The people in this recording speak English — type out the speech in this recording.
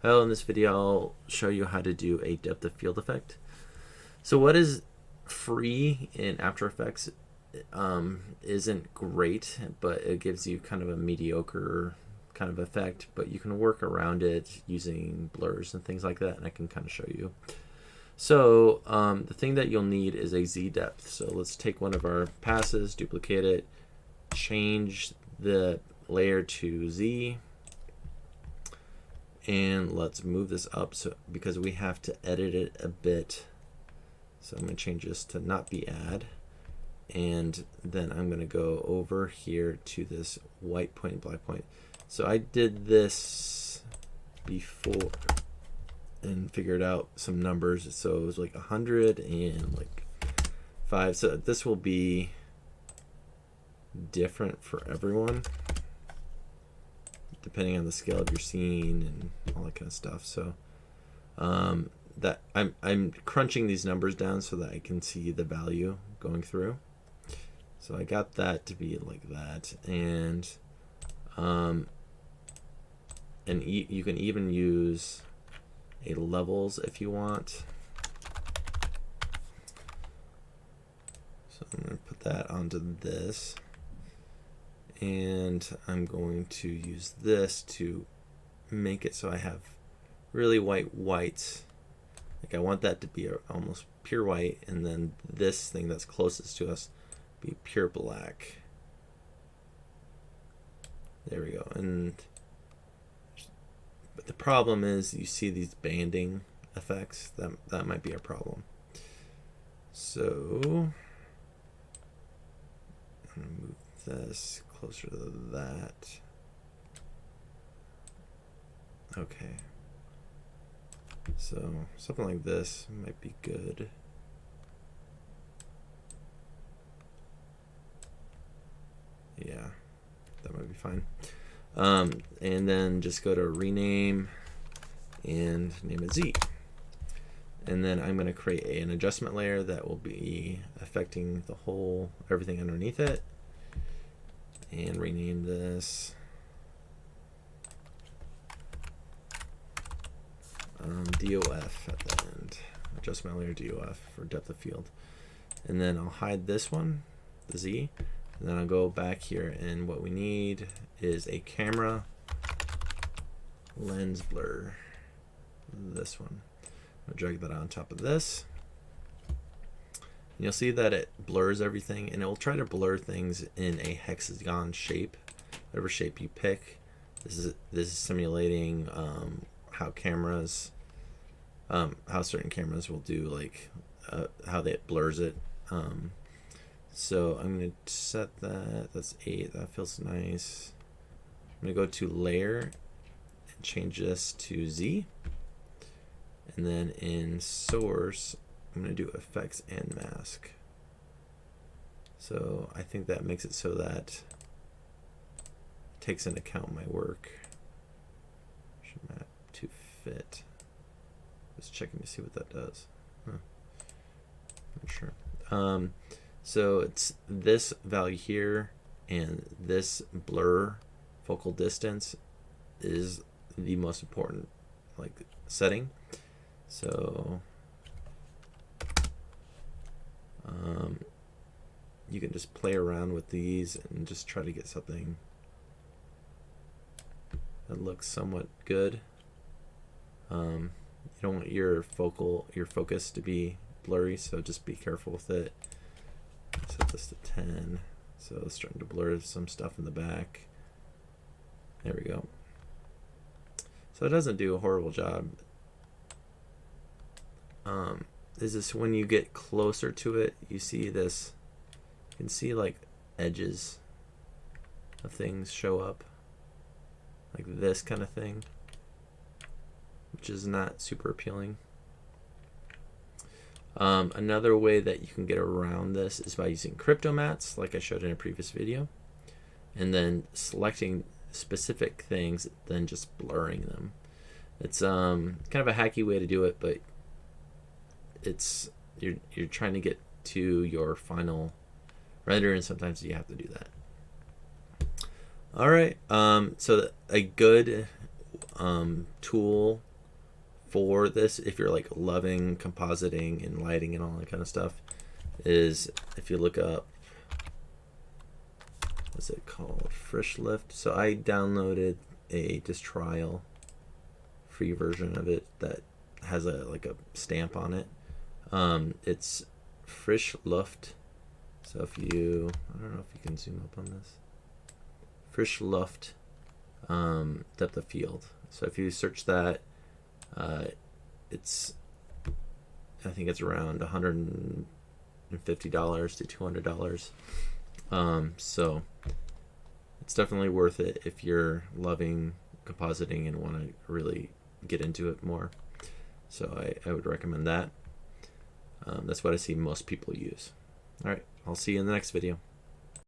Hello, in this video I'll show you how to do a depth of field effect. So what is free in After Effects isn't great, but it gives you kind of a mediocre kind of effect, but you can work around it using blurs and things like that, and I can kind of show you. So the thing that you'll need is a Z depth. So let's take one of our passes, duplicate it, change the layer to Z, and let's move this up because we have to edit it a bit. So I'm going to change this to not be add, and then I'm going to go over here to this white point and black point. So I did this before and figured out some numbers. So it was like 100 and like 5. So this will be different for everyone depending on the scale of your scene and all that kind of stuff. So that I'm crunching these numbers down so that I can see the value going through. So I got that to be like that, and you can even use a levels if you want. So I'm going to put that onto this, and I'm going to use this to make it so I have really white whites. Like I want that to be almost pure white, and then this thing that's closest to us be pure black. There we go. But the problem is you see these banding effects. That might be a problem. So I'm going to move this closer to that. Okay. So something like this might be good. Yeah, that might be fine. And then just go to rename and name it Z. And then I'm going to create an adjustment layer that will be affecting the whole, everything underneath it. And rename this DOF at the end. Adjustment layer DOF for depth of field. And then I'll hide this one, the Z. And then I'll go back here, and what we need is a camera lens blur. This one. I'll drag that on top of this. And you'll see that it blurs everything, and it will try to blur things in a hexagon shape, whatever shape you pick. This is simulating how cameras, how certain cameras will do, like how it blurs it. So I'm going to set that. That's 8. That feels nice. I'm going to go to layer and change this to Z. And then in source, I'm going to do effects and mask. So I think that makes it so that it takes into account my work. Should map to fit. Just checking to see what that does. Not sure. So it's this value here, and this blur focal distance is the most important setting. So you can just play around with these and just try to get something that looks somewhat good. You don't want your focus to be blurry, so just be careful with it. Set this to 10, so it's starting to blur some stuff in the back. There we go. So it doesn't do a horrible job. Is this when you get closer to it, you see this, you can see like edges of things show up, like this kind of thing, which is not super appealing. Another way that you can get around this is by using crypto mats, like I showed in a previous video, and then selecting specific things, then just blurring them. It's kind of a hacky way to do it, but it's you're trying to get to your final render, and sometimes you have to do that. All right, so a good tool for this, if you're like loving compositing and lighting and all that kind of stuff, is if you look up, what's it called, Frisch Lift. So I downloaded a just trial free version of it that has a like a stamp on it. It's Frisch Luft. So if you, I don't know if you can zoom up on this, Frisch Luft depth of field. So if you search that, it's, I think it's around $150 to $200. So it's definitely worth it if you're loving compositing and want to really get into it more. So I would recommend that. That's what I see most people use. All right, I'll see you in the next video.